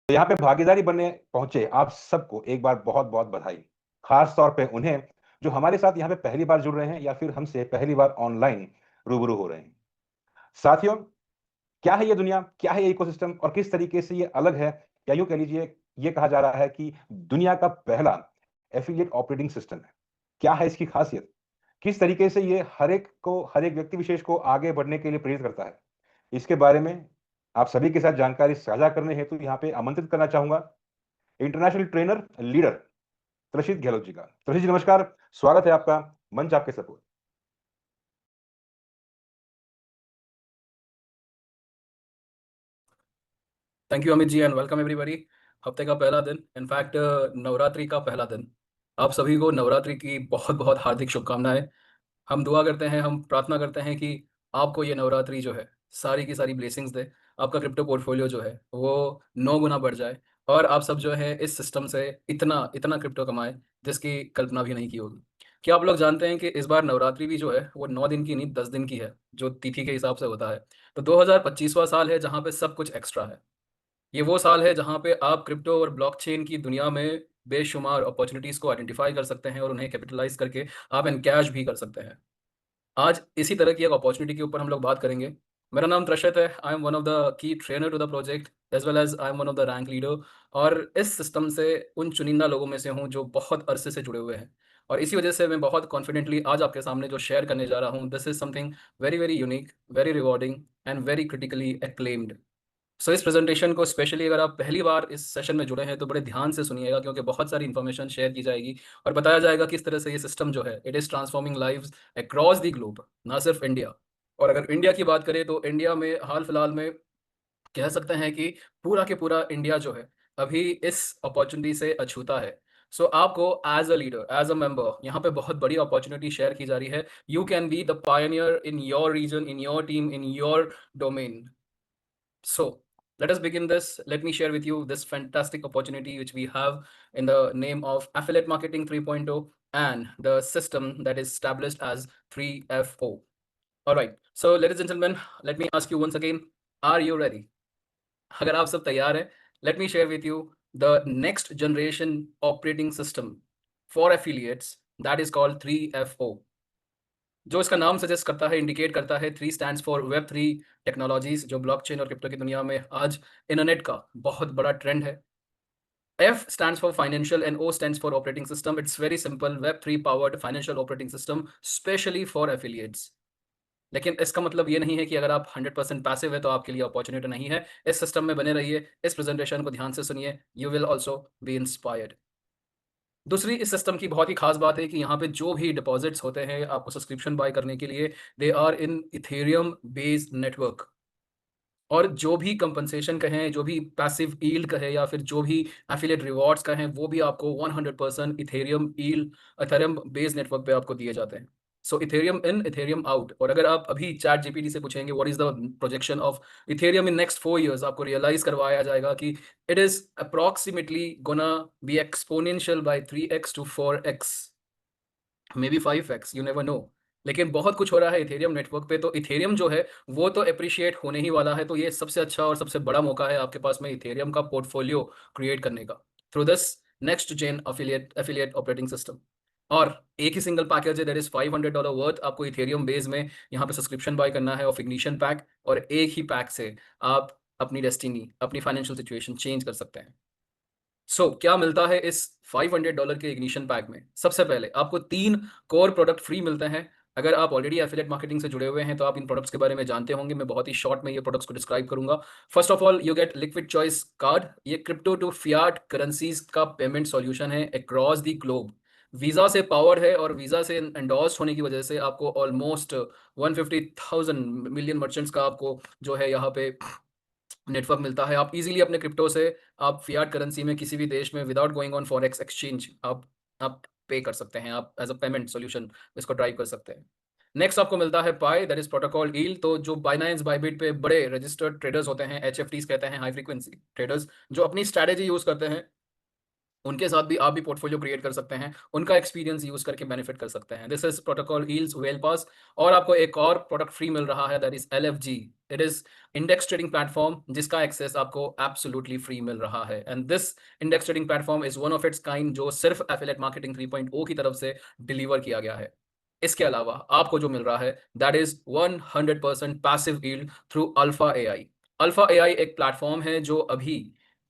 तो यहाँ पे भागीदारी बनने पहुंचे आप सबको एक बार बहुत बहुत बधाई। खास तौर पे उन्हें जो हमारे साथ यहाँ पे पहली बार जुड़ रहे हैं या फिर हमसे पहली बार ऑनलाइन रूबरू हो रहे हैं। साथियों, क्या है ये दुनिया, क्या है ये इकोसिस्टम और किस तरीके से ये अलग है, या यूं कह लीजिए ये कहा जा रहा है कि दुनिया का पहला एफिलिएट ऑपरेटिंग सिस्टम है। क्या है इसकी खासियत, किस तरीके से ये हर एक व्यक्ति विशेष को आगे बढ़ने के लिए प्रेरित करता है, इसके बारे में आप सभी के साथ जानकारी साझा करने हेतु यहाँ पे आमंत्रित करना चाहूंगा international trainer leader Trishit Gehlot ji का। त्रषित जी नमस्कार, स्वागत है आपका, मंच आपके support. Thank you Amit ji and welcome everybody. हफ्ते का पहला दिन, इनफैक्ट नवरात्रि का पहला दिन। आप सभी को नवरात्रि की बहुत बहुत हार्दिक शुभकामनाएं। हम दुआ करते हैं, हम प्रार्थना करते हैं कि आपको ये नवरात्रि जो है सारी की सारी ब्लेसिंग्स दे। आपका क्रिप्टो पोर्टफोलियो जो है वो 9 गुना बढ़ जाए और आप सब जो है इस सिस्टम से इतना इतना क्रिप्टो कमाएं जिसकी कल्पना भी नहीं की होगी। क्या आप लोग जानते हैं कि इस बार नवरात्रि भी जो है वो 9 दिन की नहीं 10 दिन की है, जो तिथि के हिसाब से होता है। तो 2025वां साल है जहाँ पे सब कुछ एक्स्ट्रा है। ये वो साल है जहां पे आप क्रिप्टो और ब्लॉकचेन की दुनिया में बेशुमार अपॉर्चुनिटीज को आइडेंटिफाई कर सकते हैं और उन्हें कैपिटलाइज करके आप एनकैश भी कर सकते हैं। आज इसी तरह की एक अपॉर्चुनिटी के ऊपर हम लोग बात करेंगे। मेरा नाम त्रशत है। I am one of the key trainer to the project as well as I am one of the rank leader. और इस सिस्टम से उन चुनिंदा लोगों में से हूँ जो बहुत अरसे से जुड़े हुए हैं। और इसी वजह से मैं बहुत कॉन्फिडेंटली आज आपके सामने जो शेयर करने जा रहा हूँ, this is something very very unique, very rewarding and very critically acclaimed. So इस प्रेजेंटेशन को स्पेशली अगर आप पहली बार इस सेशन में जुड़े हैं तो बड़े ध्यान से सुनिएगा, क्योंकि बहुत सारी इन्फॉर्मेशन शेयर की जाएगी और बताया जाएगा किस तरह से ये सिस्टम जो है it is transforming lives across the globe, ना सिर्फ इंडिया। और अगर इंडिया की बात करें तो इंडिया में हाल फिलहाल में कह सकते हैं कि पूरा के पूरा इंडिया जो है अभी इस अपॉर्चुनिटी से अछूता है। सो आपको as a leader, as a member, यहाँ पे बहुत बड़ी अपॉर्चुनिटी शेयर की जा रही है। You can be the pioneer in your region, in your team, in your domain. So let us begin this. Let me share with you this fantastic opportunity which we have in the name of Affiliate Marketing 3.0 and the system that is established as 3FO. All right. So ladies and gentlemen, let me ask you once again, are you ready? अगर आप सब तैयार हैं, let me share with you the next generation operating system for affiliates that is called 3FO. जो इसका नाम suggest करता है, इंडिकेट करता है, 3 स्टैंड्स फॉर वेब 3 टेक्नोलॉजीज, जो ब्लॉकचेन और क्रिप्टो की दुनिया में आज इंटरनेट का बहुत बड़ा ट्रेंड है। F stands for financial and O stands for operating system. It's very simple, Web3 powered financial operating system, specially for affiliates. लेकिन इसका मतलब ये नहीं है कि अगर आप 100% पैसिव है तो आपके लिए अपॉर्चुनिटी नहीं है। इस सिस्टम में बने रहिए, इस प्रेजेंटेशन को ध्यान से सुनिए, you will also be inspired. दूसरी इस सिस्टम की बहुत ही खास बात है कि यहाँ पे जो भी डिपॉजिट्स होते हैं आपको सब्सक्रिप्शन बाय करने के लिए, they are in Ethereum based network. और जो भी कंपनसेशन कहें, जो भी पैसिव ईल्ड कहे या फिर जो भी एफिलिएट रिवॉर्ड्स कहें, वो भी आपको 100% Ethereum yield, Ethereum based network पे आपको दिए जाते हैं। So Ethereum in, Ethereum out. और अगर आप अभी चैट जीपीटी से पूछेंगे what is the projection of Ethereum in next 4 years, आपको रियलाइज करवाया जाएगा कि it is approximately gonna be exponential by 3x to 4x, maybe 5x, यू नेवर नो। लेकिन बहुत कुछ हो रहा है इथेरियम नेटवर्क पे, तो इथेरियम जो है वो तो अप्रिशिएट होने ही वाला है। तो ये सबसे अच्छा और सबसे बड़ा मौका है आपके पास में इथेरियम का पोर्टफोलियो क्रिएट करने का through this next gen affiliate operating system. और एक ही सिंगल पैकेज है, दैट इज $500 वर्थ। आपको इथेरियम बेस में यहाँ पे सब्सक्रिप्शन बाय करना है ऑफ इग्निशन पैक, और एक ही पैक से आप अपनी डेस्टिनी, अपनी फाइनेंशियल सिचुएशन चेंज कर सकते हैं। क्या मिलता है इस $500 के इग्निशन पैक में? सबसे पहले आपको 3 कोर प्रोडक्ट फ्री मिलते हैं। अगर आप ऑलरेडी एफिलिएट मार्केटिंग से जुड़े हुए हैं तो आप इन प्रोडक्ट्स के बारे में जानते होंगे। मैं बहुत ही शॉर्ट में ये प्रोडक्ट्स को डिस्क्राइब करूंगा। First of all, you get liquid choice card. ये क्रिप्टो टू फियाट करेंसीज का पेमेंट सॉल्यूशन है अक्रॉस द ग्लोब। वीजा से पावर है और वीजा से एंडोर्स होने की वजह से आपको ऑलमोस्ट 150,000 मिलियन मर्चेंट्स का आपको जो है यहाँ पे नेटवर्क मिलता है। आप इजीली अपने क्रिप्टो से आप फियाट करेंसी में किसी भी देश में without going on forex exchange आप पे कर सकते हैं। आप एज अ पेमेंट सॉल्यूशन इसको ड्राइव कर सकते हैं। नेक्स्ट आपको मिलता है पाई, दैट इज प्रोटोकॉल ईल। तो जो बाइनेंस बाइबिट पे बड़े रजिस्टर्ड ट्रेडर्स होते हैं, एचएफटीज कहते हैं, हाई फ्रीक्वेंसी ट्रेडर्स, जो अपनी स्ट्रैटेजी यूज करते हैं उनके साथ भी आप भी पोर्टफोलियो क्रिएट कर सकते हैं, उनका एक्सपीरियंस यूज करके बेनिफिट कर सकते हैं। This is protocol yields well pass. और आपको एक और प्रोडक्ट फ्री मिल रहा है, that is LFG। It is index trading platform जिसका एक्सेस आपको एब्सोल्युटली फ्री मिल रहा है। And this index trading platform is one of its kind जो सिर्फ एफिलिएट मार्केटिंग 3.0 की तरफ से डिलीवर किया गया है। इसके अलावा आपको जो मिल रहा है that is 100% passive yield through Alpha AI. Alpha AI एक प्लेटफॉर्म है जो अभी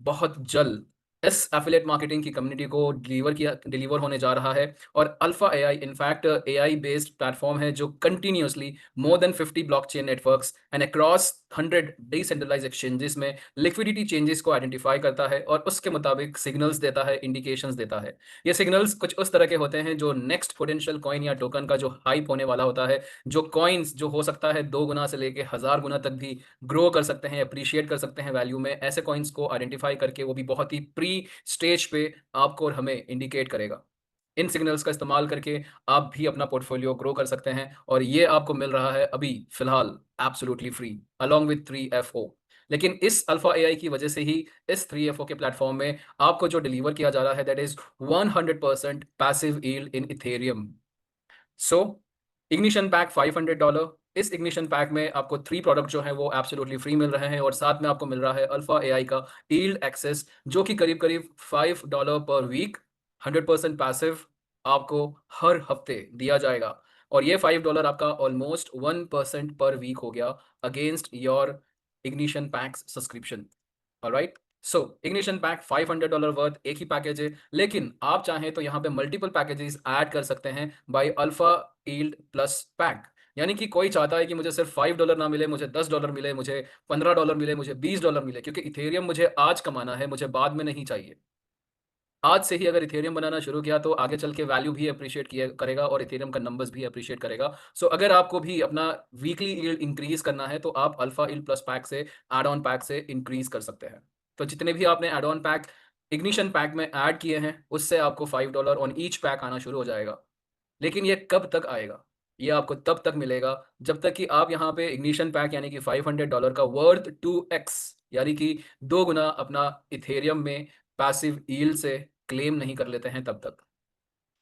बहुत जल्द इस एफिलिएट मार्केटिंग की कम्युनिटी को डिलीवर होने जा रहा है। और Alpha AI in fact AI based platform है जो continuously more than 50 blockchain networks and across 100 decentralised exchanges में लिक्विडिटी चेंजेस को आइडेंटिफाई करता है और उसके मुताबिक सिग्नल्स देता है, इंडिकेशंस देता है। ये सिग्नल्स कुछ उस तरह के होते हैं जो नेक्स्ट पोटेंशियल कॉइन या टोकन का जो हाइप होने वाला होता है, जो कॉइन्स जो हो सकता है 2 गुना से लेके 1000 गुना तक भी ग्रो कर सकते हैं, अप्रिशिएट कर सकते हैं वैल्यू में, ऐसे कॉइन्स को आइडेंटिफाई करके वो भी बहुत ही प्री स्टेज पे आपको और हमें इंडिकेट करेगा। इन सिग्नल्स का इस्तेमाल करके आप भी अपना पोर्टफोलियो ग्रो कर सकते हैं और ये आपको मिल रहा है अभी फिलहाल absolutely free along with 3FO। लेकिन इस अल्फा एआई की वजह से ही इस 3FO के प्लेटफॉर्म में आपको जो डिलीवर किया जा रहा है that is 100% passive yield in Ethereum. So ignition pack $500। इस इग्निशन पैक में आपको 3 प्रोडक्ट जो हैं वो एब्सोल्युटली फ्री मिल रहे हैं और साथ में आपको मिल रहा है अल्फा एआई का यील्ड एक्सेस जो कि करीब करीब $5 पर वीक 100% पैसिव आपको हर हफ्ते दिया जाएगा। और ये $5 आपका ऑलमोस्ट 1% पर वीक हो गया against your ignition PACS subscription. Alright. So ignition pack $500 worth एक ही पैकेज है, लेकिन आप चाहें तो यहाँ पे मल्टीपल पैकेजेस ऐड कर सकते हैं by alpha yield plus pack. यानी कि कोई चाहता है कि मुझे सिर्फ $5 ना मिले, मुझे $10 मिले, मुझे $15 मिले, मुझे $20 मिले, क्योंकि इथेरियम मुझे आज कमाना है, मुझे बाद में नहीं चाहिए। आज से ही अगर इथेरियम बनाना शुरू किया तो आगे चल के वैल्यू भी अप्रिशिएट किया करेगा और इथेरियम का नंबर्स भी अप्रिशिएट करेगा। सो अगर आपको भी अपना वीकली यील्ड इंक्रीज करना है तो आप अल्फा यील्ड प्लस पैक से, एड ऑन पैक से इंक्रीज कर सकते हैं। तो जितने भी आपने add on pack ignition pack में ऐड किए हैं उससे आपको $5 ऑन ईच पैक आना शुरू हो जाएगा। लेकिन ये कब तक आएगा? ये आपको तब तक मिलेगा जब तक कि आप यहाँ पे इग्निशन पैक यानी कि $500 का वर्थ 2x यानी कि 2 गुना अपना इथेरियम में पैसिव यील्ड से क्लेम नहीं कर लेते हैं तब तक।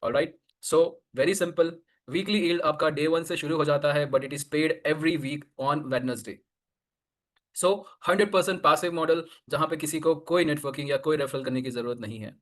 Alright. So very simple, weekly yield आपका डे 1 से शुरू हो जाता है but it is paid every week on Wednesday. So 100% passive model जहां पे किसी को कोई नेटवर्किंग या कोई रेफरल करने की जरूरत नहीं है।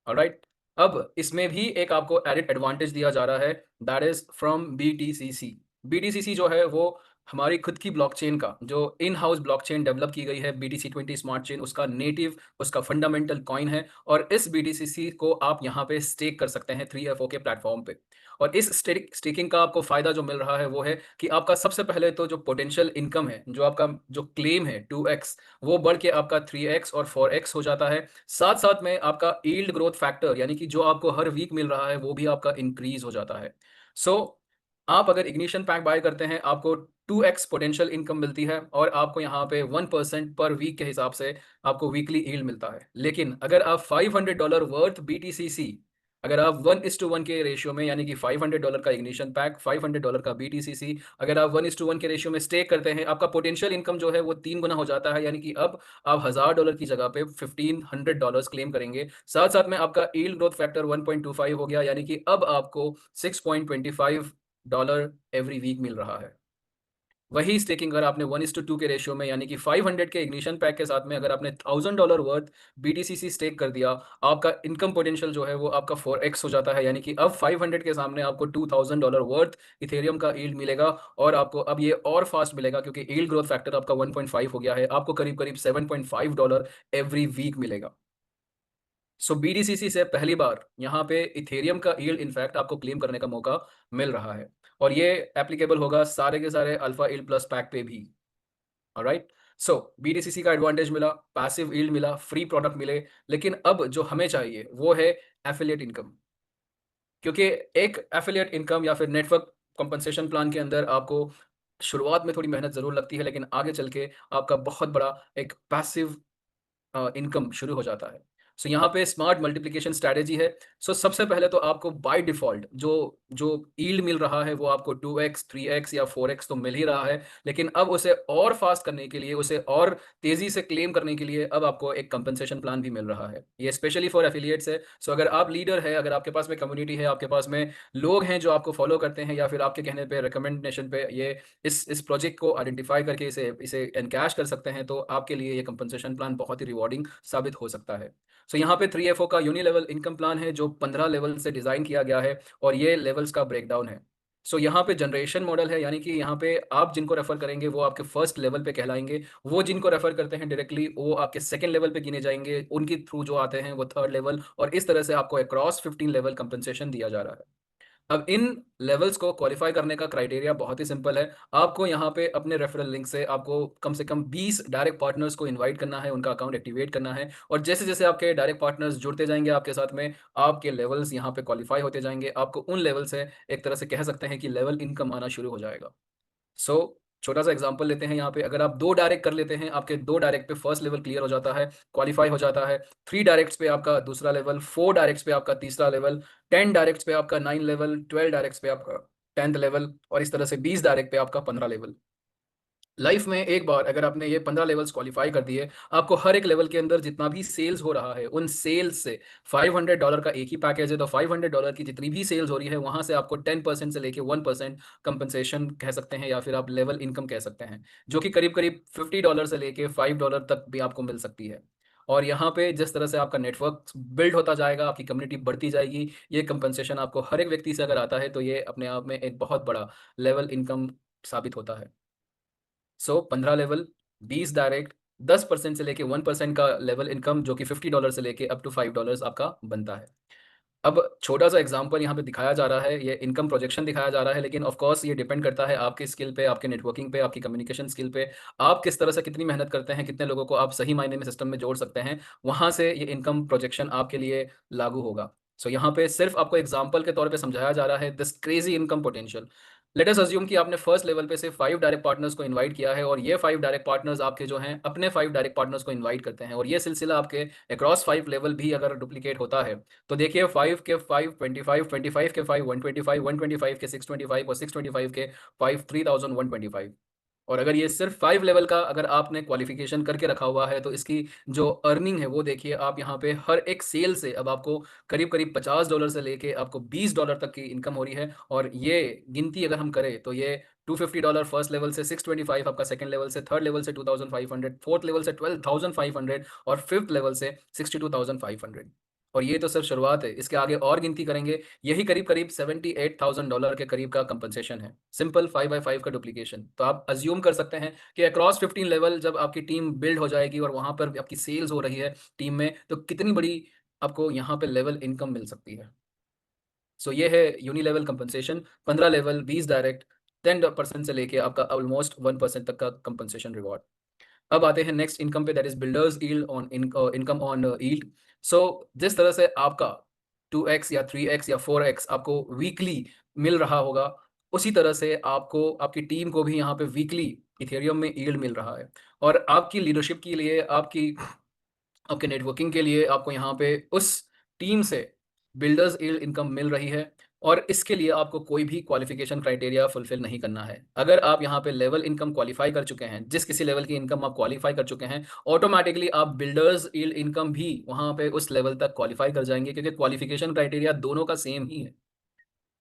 ऑलराइट। अब इसमें भी एक आपको एडिड एडवांटेज दिया जा रहा है, that is from BTCC। BTCC जो है वो हमारी खुद की ब्लॉकचेन का जो इन हाउस ब्लॉकचेन डेवलप की गई है BTC20 स्मार्ट चेन, उसका नेटिव, उसका फंडामेंटल कॉइन है। और इस BTCC को आप यहाँ पे स्टेक कर सकते हैं 3FO के प्लेटफॉर्म पे। और इस स्टेकिंग का आपको फायदा जो मिल रहा है वो है कि आपका सबसे पहले तो जो पोटेंशियल इनकम है, जो आपका जो क्लेम है 2x, वो बढ़ के आपका 3x और 4x हो जाता है। साथ साथ में आपका यील्ड ग्रोथ फैक्टर यानी कि जो आपको हर वीक मिल रहा है वो भी आपका इंक्रीज हो जाता है। सो आप अगर इग्निशन पैक बाय करते हैं आपको 2x पोटेंशियल इनकम मिलती है और आपको यहाँ पे 1% पर वीक के हिसाब से आपको वीकली यील्ड मिलता है। लेकिन अगर आप $500 वर्थ BTCC, अगर आप 1:1 के रेशियो में यानी कि $500 का इग्निशन पैक, $500 का BTCC अगर आप 1:1 के रेशियो में स्टेक करते हैं, आपका पोटेंशियल इनकम जो है वो 3 गुना हो जाता है। यानी कि अब आप $1000 की जगह पे $1500 क्लेम करेंगे। साथ साथ में आपका यील्ड ग्रोथ फैक्टर 1.25 हो गया, यानी कि अब आपको $6.25 एवरी वीक मिल रहा है। वही स्टेकिंग अगर आपने 1:2 के रेशियो में यानी कि 500 के इग्निशन पैक के साथ में अगर आपने $1000 वर्थ BTCC स्टेक कर दिया, आपका इनकम पोटेंशियल जो है वो आपका 4x हो जाता है। यानी कि अब 500 के सामने आपको $2000 वर्थ इथेरियम का यील्ड मिलेगा और आपको अब ये और फास्ट मिलेगा क्योंकि यील्ड ग्रोथ फैक्टर आपका 1.5 हो गया है। आपको करीब करीब $7.5 एवरी वीक मिलेगा। सो BDCC से पहली बार यहाँ पे इथेरियम का यील्ड इनफैक्ट आपको क्लेम करने का मौका मिल रहा है और ये एप्लीकेबल होगा सारे के सारे अल्फा यील्ड प्लस पैक पे भी। ऑलराइट। सो BDCC का एडवांटेज मिला, पैसिव यील्ड मिला, फ्री प्रोडक्ट मिले, लेकिन अब जो हमें चाहिए वो है एफिलिएट इनकम। क्योंकि एक एफिलिएट इनकम या फिर नेटवर्क कंपनसेशन प्लान के अंदर आपको शुरुआत में थोड़ी मेहनत जरूर लगती है, लेकिन आगे चल के आपका बहुत बड़ा एक पैसिव इनकम शुरू हो जाता है। सो यहाँ पे स्मार्ट मल्टीप्लिकेशन स्ट्रैटेजी है। सो सबसे पहले तो आपको बाय डिफॉल्ट जो जो यील्ड मिल रहा है वो आपको 2x 3x या 4x तो मिल ही रहा है, लेकिन अब उसे और फास्ट करने के लिए, उसे और तेजी से क्लेम करने के लिए अब आपको एक कंपनसेशन प्लान भी मिल रहा है। ये स्पेशली फॉर एफिलिएट्स है। सो अगर आप लीडर है, अगर आपके पास में कम्युनिटी है, आपके पास में लोग हैं जो आपको फॉलो करते हैं या फिर आपके कहने पे रिकमेंडेशन पे ये इस प्रोजेक्ट को आइडेंटिफाई करके इसे इसे एनकैश कर सकते हैं, तो आपके लिए ये कंपनसेशन प्लान बहुत ही रिवॉर्डिंग साबित हो सकता है। सो यहाँ पे 3FO का यूनी लेवल इनकम प्लान है जो 15 लेवल से डिजाइन किया गया है और ये लेवल्स का ब्रेकडाउन है। सो यहाँ पे जनरेशन मॉडल है, यानी कि यहाँ पे आप जिनको रेफर करेंगे वो आपके फर्स्ट लेवल पे कहलाएंगे, वो जिनको रेफर करते हैं डायरेक्टली वो आपके सेकंड लेवल पे गिने जाएंगे, उनके थ्रू जो आते हैं वो थर्ड लेवल, और इस तरह से आपको अक्रॉस 15 लेवल कंपनसेशन दिया जा रहा है। अब इन लेवल्स को क्वालिफाई करने का क्राइटेरिया बहुत ही सिंपल है। आपको यहाँ पे अपने रेफरल लिंक से कम 20 डायरेक्ट पार्टनर्स को इनवाइट करना है, उनका अकाउंट एक्टिवेट करना है, और जैसे जैसे आपके डायरेक्ट पार्टनर्स जुड़ते जाएंगे आपके साथ में, आपके लेवल्स यहाँ पे क्वालिफाई होते जाएंगे। आपको उन लेवल से एक तरह से कह सकते हैं कि लेवल इनकम आना शुरू हो जाएगा। सो छोटा सा एग्जांपल लेते हैं यहाँ पे, अगर आप 2 डायरेक्ट कर लेते हैं, आपके 2 डायरेक्ट पे फर्स्ट लेवल क्लियर हो जाता है, क्वालिफाई हो जाता है। 3 डायरेक्ट्स पे आपका दूसरा लेवल, 4 डायरेक्ट्स पे आपका तीसरा लेवल, 10 डायरेक्ट्स पे आपका 9 लेवल, 12 डायरेक्ट्स पे आपका 10th लेवल, और इस तरह से 20 डायरेक्ट पे आपका 15 लेवल। लाइफ में एक बार अगर आपने ये 15 लेवल्स क्वालिफाई कर दिए, आपको हर एक लेवल के अंदर जितना भी सेल्स हो रहा है उन सेल्स से $500 का एक ही पैकेज है, तो $500 की जितनी भी सेल्स हो रही है वहां से आपको 10% से लेके 1% कंपनसेशन कह सकते हैं या फिर आप लेवल इनकम कह सकते हैं, जो कि करीब करीब $50 से लेके $5 तक भी आपको मिल सकती है। और यहाँ पे जिस तरह से आपका नेटवर्क बिल्ड होता जाएगा, आपकी कम्युनिटी बढ़ती जाएगी, ये कंपनसेशन आपको हर एक व्यक्ति से अगर आता है तो ये अपने आप में एक बहुत बड़ा लेवल इनकम साबित होता है। सो 15 लेवल, 20 डायरेक्ट, 10% से लेके 1% का लेवल इनकम, जो कि $50 से लेके अप टू $5 आपका बनता है। अब छोटा सा एग्जांपल यहाँ पे दिखाया जा रहा है, ये इनकम प्रोजेक्शन दिखाया जा रहा है, लेकिन ऑफ कोर्स ये डिपेंड करता है आपकी स्किल पे, आपके नेटवर्किंग पे, आपकी कम्युनिकेशन स्किल पे, आप किस तरह से कितनी मेहनत करते हैं, कितने लोगों को आप सही मायने में सिस्टम में जोड़ सकते हैं, वहां से ये इनकम प्रोजेक्शन आपके लिए लागू होगा। सो यहाँ पे सिर्फ आपको एग्जाम्पल के तौर पे समझाया जा रहा है this crazy income potential. Late us assume कि आपने फर्स्ट लेवल पे से 5 डायरेक्ट पार्टनर्स को इनवाइट किया है, और ये 5 डायरेक्ट पार्टनर्स आपके जो हैं अपने 5 डायरेक्ट पार्टनर्स को इनवाइट करते हैं, और ये सिलसिला आपके अक्रॉस 5 लेवल भी अगर डुप्लीकेट होता है, तो देखिए 5 के 5 25, 25 के 5 125, 125 के 625 और 625 के 5 3125। और अगर ये सिर्फ 5 लेवल का अगर आपने क्वालिफिकेशन करके रखा हुआ है, तो इसकी जो अर्निंग है वो देखिए आप यहाँ पे हर एक सेल से अब आपको करीब करीब $50 से लेके आपको $20 तक की इनकम हो रही है। और ये गिनती अगर हम करें तो ये $250 फर्स्ट लेवल से, 625 आपका सेकंड लेवल से, थर्ड लेवल से 2500, फोर्थ लेवल से 12,500 और फिफ्थ लेवल से 62,500। और ये तो सिर्फ शुरुआत है, इसके आगे और गिनती करेंगे, यही करीब करीब $78,000 के करीब का कंपनसेशन है, सिंपल 5x5 का डुप्लीकेशन। तो आप अज्यूम कर सकते हैं कि अक्रॉस 15 लेवल जब आपकी टीम बिल्ड हो जाएगी और वहां पर आपकी सेल्स हो रही है टीम में, तो कितनी बड़ी आपको यहाँ पे लेवल इनकम मिल सकती है। सो ये है unilevel compensation, 15 level, 20 direct, 10% से लेके आपका ऑलमोस्ट 1% तक का कंपनसेशन रिवॉर्ड। अब आते हैं नेक्स्ट इनकम पे, that is builders yield on income on yield. So जिस तरह से आपका 2x या 3x या 4x आपको वीकली मिल रहा होगा, उसी तरह से आपको आपकी टीम को भी यहाँ पे वीकली इथेरियम में यील्ड मिल रहा है। और आपकी लीडरशिप के लिए, आपकी आपके नेटवर्किंग के लिए आपको यहाँ पे उस टीम से बिल्डर्स यील्ड इनकम मिल रही है। और इसके लिए आपको कोई भी क्वालिफिकेशन क्राइटेरिया फुलफिल नहीं करना है। अगर आप यहाँ पे लेवल इनकम क्वालिफाई कर चुके हैं, जिस किसी लेवल की इनकम आप क्वालिफाई कर चुके हैं, ऑटोमेटिकली आप बिल्डर्स यील्ड इनकम भी वहाँ पे उस लेवल तक क्वालिफाई कर जाएंगे, क्योंकि क्वालिफिकेशन क्राइटेरिया दोनों का सेम ही है।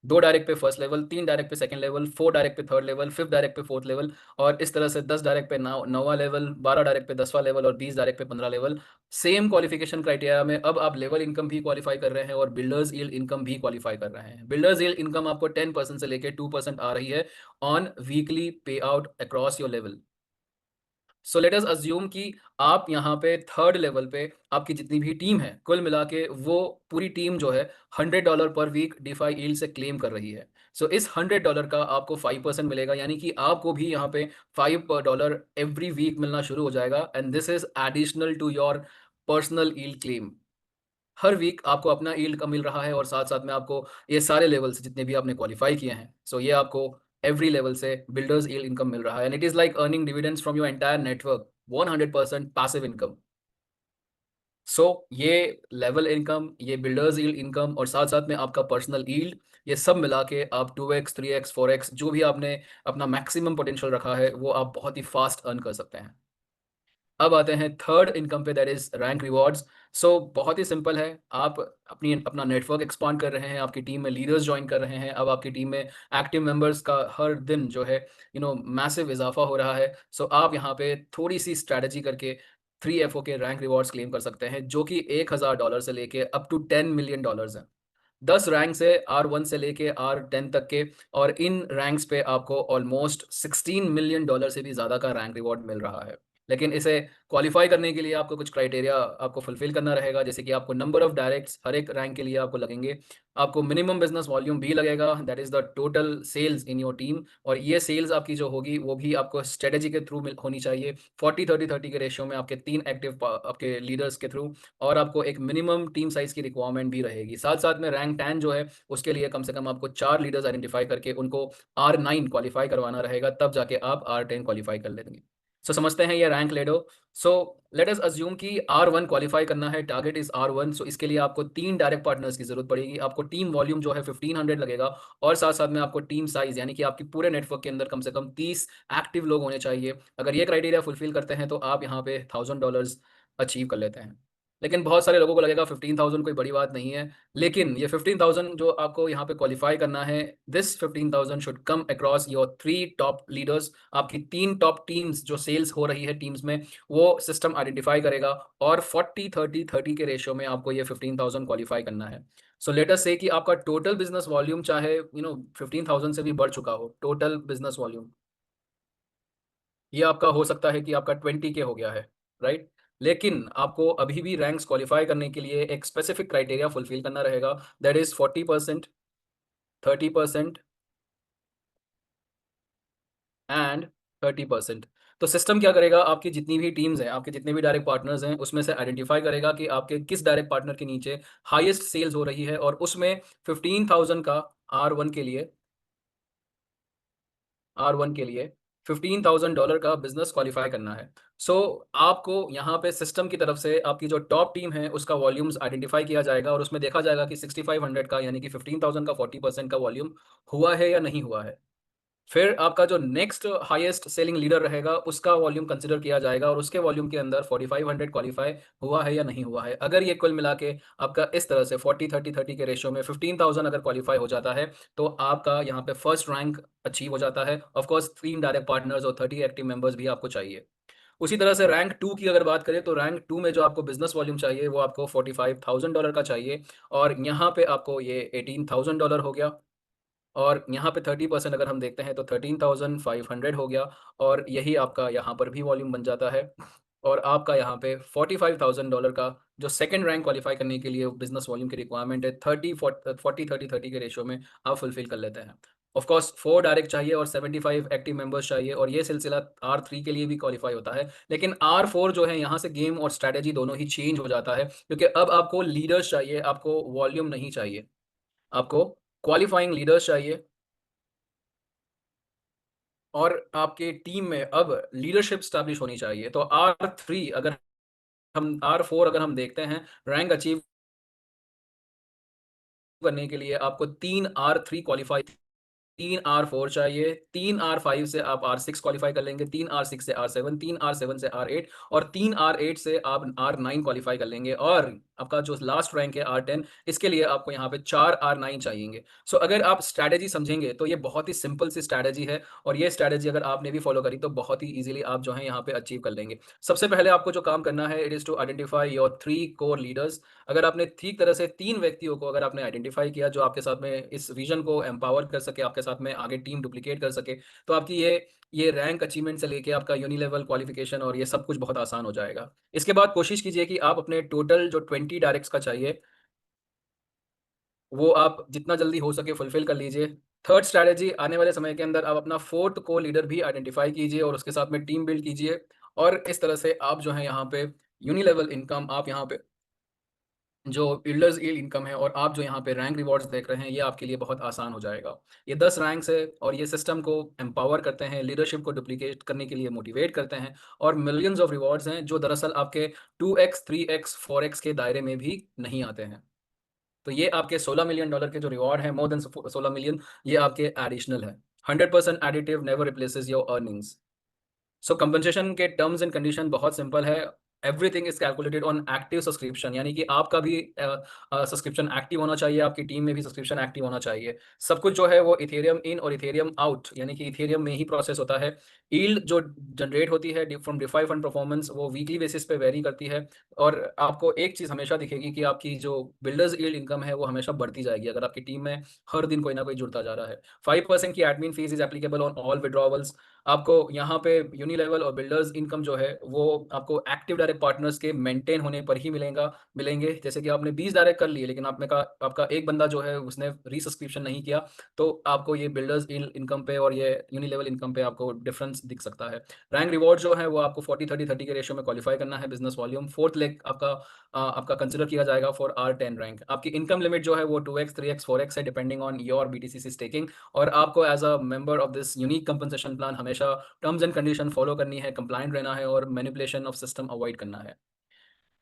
2 डायरेक्ट पे फर्स्ट लेवल, 3 डायरेक्ट पे सेकंड लेवल, 4 डायरेक्ट पे थर्ड लेवल, 5 डायरेक्ट पे फोर्थ लेवल, और इस तरह से 10 डायरेक्ट पे 9वां लेवल, 12 डायरेक्ट पे 10वां लेवल, और 20 डायरेक्ट पे 15 लेवल। सेम क्वालिफिकेशन क्राइटेरिया में अब आप लेवल इनकम भी क्वालिफाई कर रहे हैं और बिल्डर्स यील्ड इनकम भी क्वालिफाई कर रहे हैं। बिल्डर्स यील्ड इनकम आपको 10% से लेके 2% आ रही है ऑन वीकली पे out across your level. So let us assume कि आप यहाँ पे थर्ड लेवल पे आपकी जितनी भी टीम है कुल मिला के वो पूरी टीम जो है $100 पर वीक डिफाई यील्ड से क्लेम कर रही है। सो इस $100 का आपको 5% मिलेगा, यानी कि आपको भी यहाँ पे $5 एवरी वीक मिलना शुरू हो जाएगा, and this is additional to your personal yield claim. हर वीक आपको अपना यील्ड का मिल रहा है, और साथ साथ में आपको ये सारे लेवल्स जितने भी आपने क्वालिफाई किए हैं, सो ये आपको एवरी लेवल से बिल्डर्स यील्ड इनकम मिल रहा है, and it is like earning dividends from your entire network, 100% passive income. So ये लेवल इनकम, ये बिल्डर्स यील्ड इनकम और साथ साथ में आपका पर्सनल यील्ड, ये सब मिला के आप 2x 3x 4x जो भी आपने अपना मैक्सिमम पोटेंशियल रखा है वो आप बहुत ही फास्ट अर्न कर सकते हैं। अब आते हैं थर्ड इनकम पे, दैट इज रैंक रिवॉर्ड्स। सो बहुत ही सिंपल है, आप अपना नेटवर्क एक्सपांड कर रहे हैं, आपकी टीम में लीडर्स ज्वाइन कर रहे हैं, अब आपकी टीम में एक्टिव मेंबर्स का हर दिन जो है मैसिव इजाफा हो रहा है। सो आप यहाँ पे थोड़ी सी स्ट्रैटेजी करके 3FO के रैंक रिवॉर्ड्स क्लेम कर सकते हैं, जो कि $1,000 से लेके अप टू $10 million है। 10 रैंक से R1 से लेके R10 तक के, और इन रैंक्स पे आपको ऑलमोस्ट $16 million से भी ज़्यादा का रैंक रिवॉर्ड मिल रहा है। लेकिन इसे क्वालिफाई करने के लिए आपको कुछ क्राइटेरिया आपको फुलफिल करना रहेगा, जैसे कि आपको नंबर ऑफ डायरेक्ट्स हर एक रैंक के लिए आपको लगेंगे, आपको मिनिमम बिजनेस वॉल्यूम भी लगेगा, that is the total sales in your team, और ये सेल्स आपकी जो होगी वो भी आपको स्ट्रेटेजी के थ्रू होनी चाहिए, 40-30-30 के रेशियो में आपके 3 एक्टिव आपके लीडर्स के थ्रू, और आपको एक मिनिमम टीम साइज की रिक्वायरमेंट भी रहेगी। साथ साथ में रैंक 10 जो है उसके लिए कम से कम आपको 4 लीडर्स आइडेंटिफाई करके उनको R9 क्वालिफाई करवाना रहेगा, तब जाके आप R10 क्वालिफाई कर लेंगे। सो समझते हैं ये rank ladder. So let us assume कि R1 क्वालिफाई करना है, टारगेट इज R1। सो इसके लिए आपको 3 डायरेक्ट पार्टनर्स की जरूरत पड़ेगी, आपको टीम वॉल्यूम जो है 1500 लगेगा, और साथ साथ में आपको टीम साइज यानी कि आपकी पूरे नेटवर्क के अंदर कम से कम 30 एक्टिव लोग होने चाहिए। अगर ये क्राइटेरिया फुलफिल करते हैं तो आप यहाँ पे $1000 अचीव कर लेते हैं। लेकिन बहुत सारे लोगों को लगेगा 15,000 कोई बड़ी बात नहीं है, लेकिन ये 15,000 जो आपको यहाँ पे क्वालिफाई करना है, this 15,000 should come across your 3 top leaders. आपकी 3 टॉप टीम्स जो सेल्स हो रही है टीम्स में, वो सिस्टम आइडेंटिफाई करेगा, और 40-30-30 के रेशियो में आपको ये 15,000 क्वालिफाई करना है। सो लेट अस से कि आपका टोटल बिजनेस वॉल्यूम चाहे 15,000 से भी बढ़ चुका हो, टोटल बिजनेस वॉल्यूम ये आपका हो सकता है कि आपका 20K हो गया है, राइट? लेकिन आपको अभी भी रैंक्स क्वालिफाई करने के लिए एक स्पेसिफिक क्राइटेरिया फुलफिल करना रहेगा, दैट इज 40%, 30% एंड 30%। तो सिस्टम क्या करेगा, आपकी जितनी भी टीम्स हैं, आपके जितने भी डायरेक्ट पार्टनर्स हैं, उसमें से आइडेंटिफाई करेगा कि आपके किस डायरेक्ट पार्टनर के नीचे हाईएस्ट सेल्स हो रही है, और उसमें 15,000 का R1 के लिए R1 के लिए $15,000 का बिजनेस क्वालिफाई करना है। सो आपको यहाँ पे सिस्टम की तरफ से आपकी जो टॉप टीम है उसका वॉल्यूम्स आइडेंटिफाई किया जाएगा, और उसमें देखा जाएगा कि 6500 का यानी कि 15,000 का 40% का वॉल्यूम हुआ है या नहीं हुआ है। फिर आपका जो नेक्स्ट हाईएस्ट सेलिंग लीडर रहेगा उसका वॉल्यूम कंसीडर किया जाएगा, और उसके वॉल्यूम के अंदर 4500 क्वालिफाई हुआ है या नहीं हुआ है। अगर ये कुल मिला के आपका इस तरह से 40-30-30 के रेशियो में 15,000 अगर क्वालिफाई हो जाता है, तो आपका यहाँ पे फर्स्ट रैंक अचीव हो जाता है। ऑफ कोर्स 3 डायरेक्ट पार्टनर्स और 30 एक्टिव मेंबर्स भी आपको चाहिए। उसी तरह से रैंक 2 की अगर बात करें, तो रैंक 2 में जो आपको बिजनेस वॉल्यूम चाहिए वो आपको $45,000 का चाहिए, और यहाँ पे आपको ये $18,000 हो गया, और यहाँ पे 30% अगर हम देखते हैं तो 13,500 हो गया, और यही आपका यहाँ पर भी वॉल्यूम बन जाता है, और आपका यहाँ पे $45,000 का जो सेकंड रैंक क्वालिफाई करने के लिए बिजनेस वॉल्यूम की रिक्वायरमेंट है, 30-40-30-30 के रेशियो में आप फुलफिल कर लेते हैं। ऑफ कोर्स 4 डायरेक्ट चाहिए और 75 एक्टिव मेंबर्स चाहिए, और ये सिलसिला R3 के लिए भी क्वालिफाई होता है। लेकिन R4 जो है, यहाँ से गेम और स्ट्रैटेजी दोनों ही चेंज हो जाता है, क्योंकि अब आपको लीडर्स चाहिए, आपको वॉल्यूम नहीं चाहिए, आपको क्वालिफाइंग लीडर्स चाहिए, और आपके टीम में अब लीडरशिप स्टैब्लिश होनी चाहिए। तो R4 अगर हम देखते हैं, रैंक अचीव करने के लिए आपको 3 R3 क्वालिफाई, 3 R4 चाहिए, 3 R5 से आप R6 क्वालिफाई कर लेंगे, 3 R6 से R7, 3 R7 से R8, और 3 R8 से आप R9 क्वालिफाई कर लेंगे, और आपका जो लास्ट रैंक है R10, इसके लिए आपको यहाँ पे 4 R9 चाहिए। सो अगर आप स्ट्रैटेजी समझेंगे तो ये बहुत ही सिंपल सी स्ट्रैटेजी है, और ये स्ट्रैटेजी अगर आपने भी फॉलो करी तो बहुत ही इजीली आप जो है यहाँ पे अचीव कर लेंगे। सबसे पहले आपको जो काम करना है, it is to identify your 3 core leaders. अगर आपने ठीक तरह से 3 व्यक्तियों को अगर आपने आइडेंटिफाई किया जो आपके साथ में इस विजन को एम्पावर कर सके, आपके साथ में आगे टीम डुप्लीकेट कर सके, तो आपकी ये रैंक अचीवमेंट से लेके आपका यूनि लेवल क्वालिफिकेशन और ये सब कुछ बहुत आसान हो जाएगा। इसके बाद कोशिश कीजिए कि आप अपने टोटल जो 20 डायरेक्ट्स का चाहिए, वो आप जितना जल्दी हो सके फुलफिल कर लीजिए। थर्ड स्ट्रैटेजी, आने वाले समय के अंदर आप अपना फोर्थ को लीडर भी आइडेंटिफाई कीजिए और उसके साथ में टीम बिल्ड कीजिए, और इस तरह से आप जो है यहाँ पे यूनि लेवल इनकम आप यहाँ पे जो बिल्डर्स यील्ड इनकम है और आप जो यहाँ पे रैंक रिवॉर्ड्स देख रहे हैं, ये आपके लिए बहुत आसान हो जाएगा। ये 10 रैंक्स है और ये सिस्टम को एम्पावर करते हैं, लीडरशिप को डुप्लीकेट करने के लिए मोटिवेट करते हैं, और मिलियंस ऑफ रिवॉर्ड्स हैं जो दरअसल आपके 2x 3x 4x के दायरे में भी नहीं आते हैं। तो ये आपके $16 मिलियन के जो रिवॉर्ड है, मोर देन 16 मिलियन, ये आपके एडिशनल है। 100% additive, never replaces your earnings. So compensation के टर्म्स एंड कंडीशन बहुत सिंपल है। Everything is calculated on active subscription, यानी कि आपका भी सब्सक्रिप्शन एक्टिव होना चाहिए, आपकी टीम में भी सब्सक्रिप्शन एक्टिव होना चाहिए। सब कुछ जो है वो इथेरियम इन और इथेरियम आउट, यानी कि इथेरियम में ही प्रोसेस होता है। ईल्ड जो जनरेट होती है फ्रॉम डिफाई फंड परफॉर्मेंस, वो वीकली बेसिस पे वेरी करती है। और आपको एक चीज़ हमेशा दिखेगी कि आपकी जो बिल्डर्स ईल्ड इनकम है वो हमेशा बढ़ती जाएगी अगर आपकी टीम में हर दिन कोई ना कोई जुड़ता जा रहा है। 5% की admin fees is applicable on all withdrawals. आपको यहाँ पे यूनिलेवल और बिल्डर्स इनकम जो है वो आपको एक्टिव डायरेक्ट पार्टनर्स के मेंटेन होने पर ही मिलेंगे। जैसे कि आपने 20 डायरेक्ट कर लिए लेकिन आपने कहा आपका एक बंदा जो है उसने रीसब्सक्रिप्शन नहीं किया, तो आपको ये बिल्डर्स इनकम पे और ये यूनिलेवल इनकम पे आपको डिफरेंस दिख सकता है। रैंक रिवॉर्ड जो है वो आपको 40-30-30 के रेशियो में क्वालिफाई करना है। बिजनेस वॉल्यूम फोर्थ लेग आपका कंसिडर किया जाएगा फॉर R10 रैंक। आपकी इनकम लिमिट जो है वो 2x 3x 4x है depending on your BTCC staking. और आपको as a member of this unique compensation plan हमेशा टर्म्स एंड कंडीशन फॉलो करनी है, कंप्लाइंट रहना है और मैनिपुलेशन ऑफ सिस्टम अवॉइड करना है।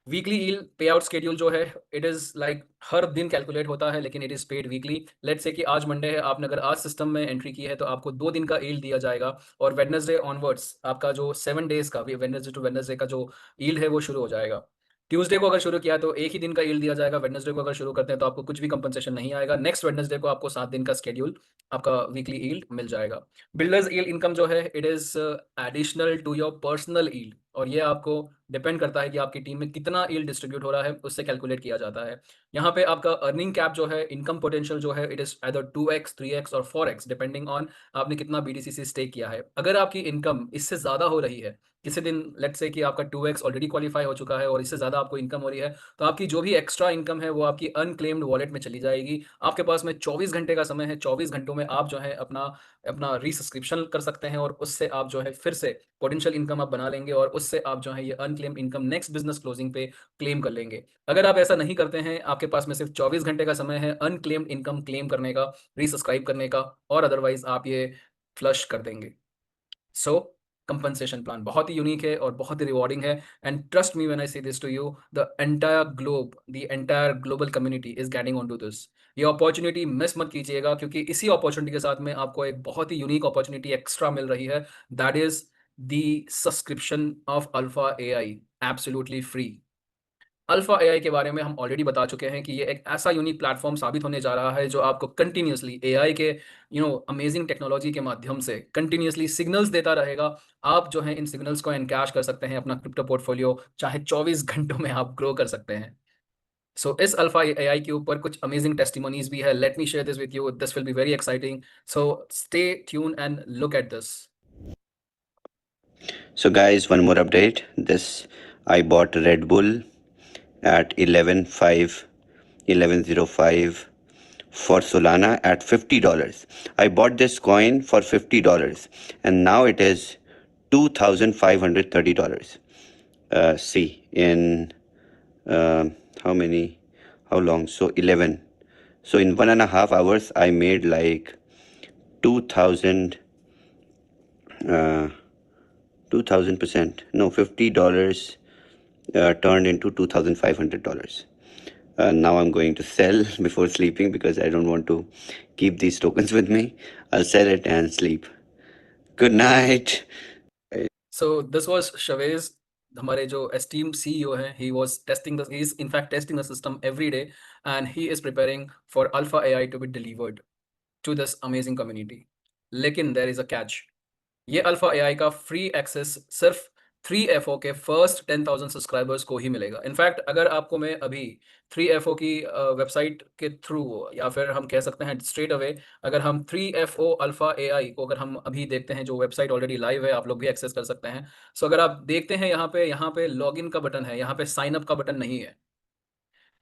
वीकली ईल्ड पे आउट स्केड्यूल जो है, इट इज लाइक हर दिन कैलकुलेट होता है लेकिन it is paid weekly. Let's say कि आज मंडे है, आपने अगर आज सिस्टम में एंट्री की है तो आपको 2 दिन का ईल्ड दिया जाएगा। और वेडनेसडे ऑनवर्ड्स आपका जो 7 डेज का, वेडनेसडे टू वेडनेसडे का जो ईल्ड है वो शुरू हो जाएगा। ट्यूसडे को अगर शुरू किया तो एक ही दिन का ईल्ड दिया जाएगा। वेडनेसडे को अगर शुरू करते हैं तो आपको कुछ भी कंपनसेशन नहीं आएगा। नेक्स्ट वेडनेसडे को आपको 7 दिन का स्केड्यूल आपका वीकली ईल्ड मिल जाएगा। बिल्डर्स ईल्ड इनकम जो है it is additional to your personal yield, और ये आपको डिपेंड करता है कि आपकी टीम में कितना ईल्ड डिस्ट्रीब्यूट हो रहा है, उससे कैलकुलेट किया जाता है। यहाँ पे आपका अर्निंग कैप जो है, इनकम पोटेंशियल जो है, it is either 2x 3x और 4x डिपेंडिंग ऑन आपने कितना BTCC स्टेक किया है। अगर आपकी इनकम इससे ज़्यादा हो रही है, किसी दिन लेट्स से कि आपका 2x ऑलरेडी क्वालिफाई हो चुका है और इससे ज़्यादा आपको इनकम हो रही है, तो आपकी जो भी एक्स्ट्रा इनकम है वो आपकी अनक्लेम्ड वॉलेट में चली जाएगी। आपके पास में 24 घंटे का समय है, 24 घंटों में आप जो है अपना अपना रीसब्सक्रिप्शन कर सकते हैं और उससे आप जो है फिर से पोटेंशियल इनकम आप बना लेंगे और उससे आप जो है ये unclaim income next business closing पे क्लेम कर लेंगे। अगर आप ऐसा नहीं करते हैं, आपके पास में सिर्फ 24 घंटे का समय है अनक्लेम्ड इनकम क्लेम करने का, रीसब्सक्राइब करने का, और अदरवाइज आप ये फ्लश कर देंगे। सो कंपनसेशन प्लान बहुत ही यूनिक है और बहुत ही रिवॉर्डिंग है। And trust me when I say this to you, the entire global community is getting on to this. ये अपॉर्चुनिटी मिस मत कीजिएगा, क्योंकि इसी अपॉर्चुनिटी के साथ में आपको एक बहुत ही यूनिक अपॉर्चुनिटी एक्स्ट्रा मिल रही है। That is the subscription of alpha AI, absolutely free. Alpha AI के बारे में हम ऑलरेडी बता चुके हैं कि ये एक ऐसा यूनिक प्लेटफॉर्म साबित होने जा रहा है जो आपको कंटिन्यूसली एआई के अमेजिंग टेक्नोलॉजी के माध्यम से कंटिन्यूसली सिग्नल्स देता रहेगा। आप जो है इन सिग्नल्स को एनकैश कर सकते हैं अपना क्रिप्टो पोर्टफोलियो, चाहे 24 घंटों में आप ग्रो कर सकते हैं। सो इस अल्फा एआई के ऊपर कुछ अमेजिंग टेस्टिमोनीज भी है। Let me share this with you, this will be very exciting. So stay tune and look at this. So, guys, one more update. This I bought Red Bull at 11.05 for Solana at $50. I bought this coin for $50 and now it is $2,530. See, in how long? So 11. So in 1.5 hours, I made like 2,000. 2,000%. No, $50 turned into $2,500. Now I'm going to sell before sleeping because I don't want to keep these tokens with me. I'll sell it and sleep. Good night. So this was Chavez, हमारे जो esteemed CEO हैं, he is in fact testing the system every day, and he is preparing for Alpha AI to be delivered to this amazing community. लेकिन there is a catch. ये alpha AI का free access सिर्फ 3FO के first 10,000 subscribers को ही मिलेगा। In fact अगर आपको मैं अभी 3FO की वेबसाइट के थ्रू, या फिर हम कह सकते हैं स्ट्रेट अवे, अगर हम 3FO अल्फा एआई को अगर हम अभी देखते हैं, जो वेबसाइट ऑलरेडी लाइव है, आप लोग भी एक्सेस कर सकते हैं। सो अगर आप देखते हैं यहाँ पे लॉगिन का बटन है, यहाँ पे साइन अप का बटन नहीं है।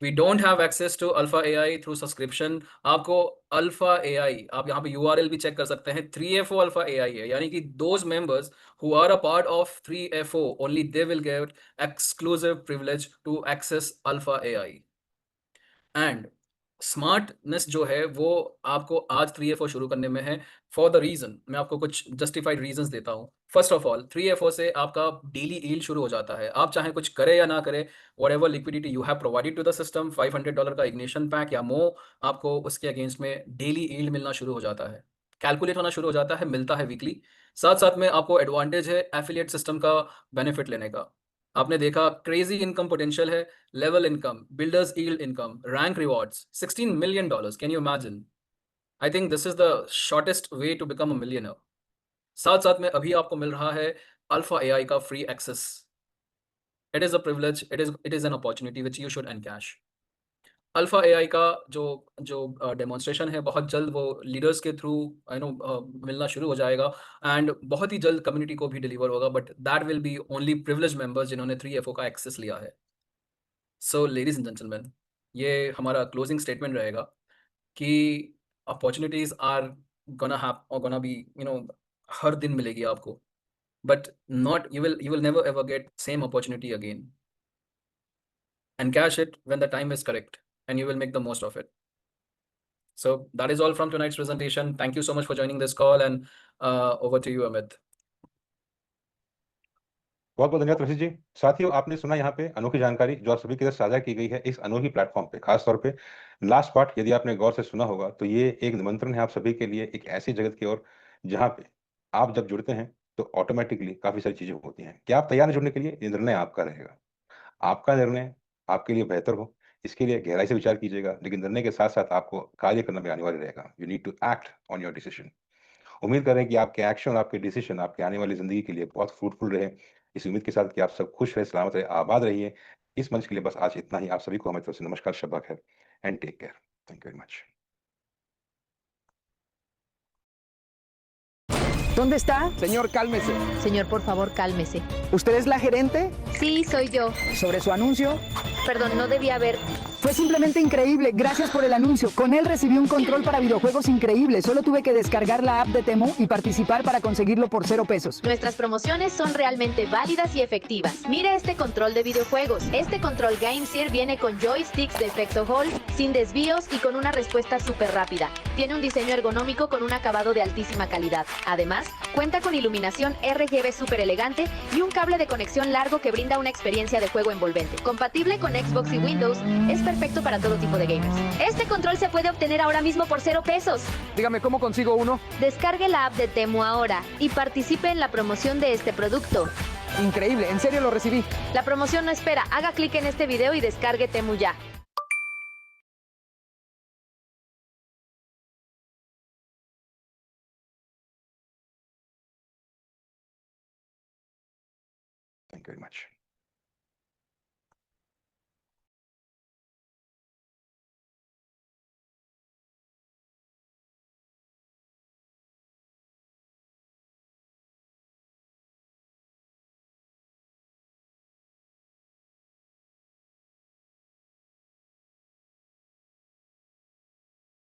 We don't have access to Alpha AI through subscription. आपको अल्फा एआई, आप यहाँ पे यूआरएल भी चेक कर सकते हैं, 3FO अल्फा एआई है, यानी कि those members who are a part of 3FO only they will get exclusive privilege to access alpha AI. And smartness जो है वो आपको आज 3FO शुरू करने में है फॉर द रीजन। मैं आपको कुछ जस्टिफाइड रीजंस देता हूँ। फर्स्ट ऑफ ऑल 3FO से आपका डेली यील्ड शुरू हो जाता है। आप चाहे कुछ करे या ना करे, whatever liquidity you have provided to the system, $500 का इग्निशन पैक या मोर, आपको उसके अगेंस्ट में डेली यील्ड मिलना शुरू हो जाता है, कैलकुलेट होना शुरू हो जाता है, मिलता है वीकली। साथ साथ में आपको एडवांटेज है एफिलिएट सिस्टम का बेनिफिट लेने का। आपने देखा क्रेजी इनकम पोटेंशियल है, level income, builders yield income, rank rewards, $16 million, can you imagine? I think this is the shortest way to become a millionaire. साथ साथ में अभी आपको मिल रहा है अल्फा एआई का free access. It is a privilege, it is an opportunity which you should encash. Alpha AI का जो जो डेमोन्स्ट्रेशन है बहुत जल्द वो लीडर्स के थ्रू मिलना शुरू हो जाएगा, एंड बहुत ही जल्द कम्युनिटी को भी डिलीवर होगा, but that will be only privilege members जिन्होंने 3FO का एक्सेस लिया है। सो लेडीज एंड जेंटलमैन, ये हमारा क्लोजिंग स्टेटमेंट रहेगा कि अपॉर्चुनिटीज आर गोना बी हर दिन मिलेगी आपको, but not you will never ever get same opportunity again, and cash it when the time is correct and you will make the most of it. So that is all from tonight's presentation. Thank you so much for joining this call, and over to you, Amit. बहुत बहुत धन्यवाद ऋषि जी। साथियों, आपने सुना यहाँ पे अनोखी जानकारी जो आप सभी के साथ साझा की गई है इस अनोखी प्लेटफॉर्म पे। खास तौर पे लास्ट पार्ट यदि आपने गौर से सुना होगा तो ये एक निमंत्रण है आप सभी के लिए एक ऐसी जगत की ओर जहाँ पे आप जब जुड़ते हैं तो ऑटोमेटिकली काफी सारी चीजें होती हैं। क्या आप तैयार हैं जुड़ने के लिए? ये निर्णय आपका रहेगा। आपका निर्णय आपके लिए बेहतर हो इसके लिए गहराई से विचार कीजिएगा, लेकिन निर्णय के साथ साथ आपको कार्य करना भी अनिवार्य रहेगा। You need to act on your decision. उम्मीद करें कि आपके एक्शन और आपके डिसीजन आपकी आने वाली जिंदगी के लिए बहुत फ्रूटफुल रहे। इस उम्मीद के साथ कि आप सब खुश रहे, सलामत रहे, आबाद रहिए। इस मंच के लिए बस आज इतना ही। आप सभी को हमारी तरफ से नमस्कार, शब्बा खैर and take care. Thank you very much. ¿Dónde está? Señor, cálmese. Señor, por favor, cálmese. ¿Usted es la gerente? Sí, soy yo. ¿Sobre su anuncio? Perdón, no debía haber... Fue simplemente increíble. Gracias por el anuncio. Con él recibí un control para videojuegos increíble. Solo tuve que descargar la app de Temu y participar para conseguirlo por 0 pesos. Nuestras promociones son realmente válidas y efectivas. Mire este control de videojuegos. Este control GameSear viene con joysticks de efecto Hall, sin desvíos y con una respuesta súper rápida. Tiene un diseño ergonómico con un acabado de altísima calidad. Además, cuenta con iluminación RGB súper elegante y un cable de conexión largo que brinda una experiencia de juego envolvente. Compatible con Xbox y Windows, es perfecto para todo tipo de gamers. Este control se puede obtener ahora mismo por 0 pesos. Dígame, ¿cómo consigo uno? Descargue la app de Temu ahora y participe en la promoción de este producto. Increíble, en serio lo recibí. La promoción no espera. Haga clic en este video y descargue Temu ya. Thank you very much.